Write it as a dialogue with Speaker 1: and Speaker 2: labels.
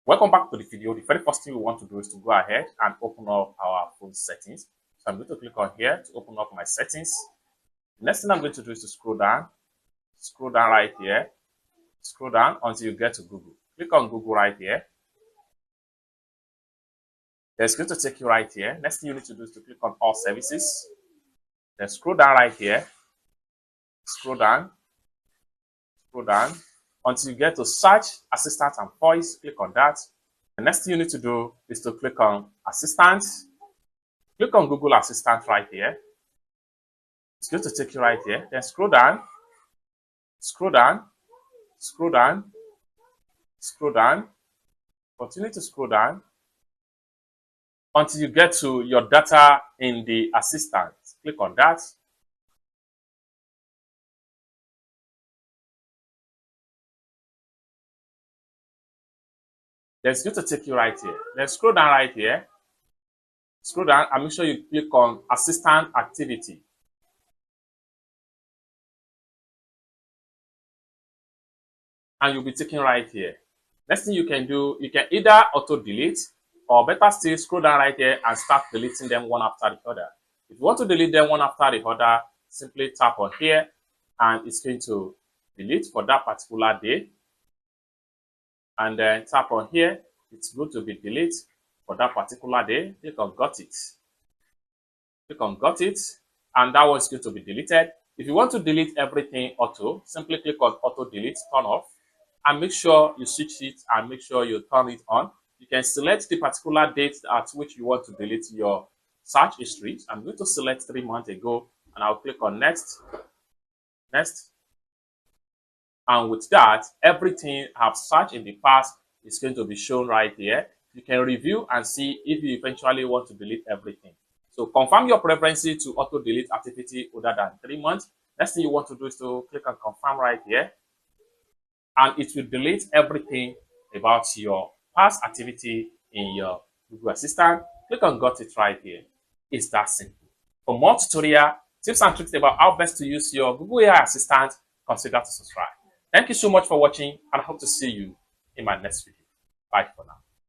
Speaker 1: Welcome back to the video. The very first thing we want to do is to go ahead and open up our phone settings. So I'm going to click on here to open up my settings. The next thing I'm going to do is to scroll down right here, scroll down until you get to Google. Click on Google right here. Then it's going to take you right here. Next thing you need to do is to click on all services. Then scroll down right here, scroll down until you get to search assistant and voice. Click on that. The next thing you need to do is to click on assistant. Click on Google Assistant right here. It's going to take you right here. Then scroll down, continue to scroll down until you get to your data in the assistant. Click on that. Then it's going to take you right here. Then scroll down right here. Scroll down and make sure you click on assistant activity. And you'll be taken right here. Next thing you can do, you can either auto delete or better still scroll down right here and start deleting them one after the other. If you want to delete them one after the other, simply tap on here and it's going to delete for that particular day. And then tap on here, it's going to be delete for that particular day. Click on got it. Click on got it, and that one is going to be deleted. If you want to delete everything auto, simply click on auto delete, turn off, and make sure you switch it and make sure you turn it on. You can select the particular date at which you want to delete your search history. I'm going to select 3 months ago, and I'll click on next. And with that, everything I've searched in the past is going to be shown right here. You can review and see if you eventually want to delete everything. So confirm your preference to auto delete activity other than 3 months. Next thing you want to do is to click on confirm right here. And it will delete everything about your past activity in your Google Assistant. Click on got it right here. It's that simple. For more tutorial, tips and tricks about how best to use your Google AI Assistant, consider to subscribe. Thank you so much for watching, and I hope to see you in my next video. Bye for now.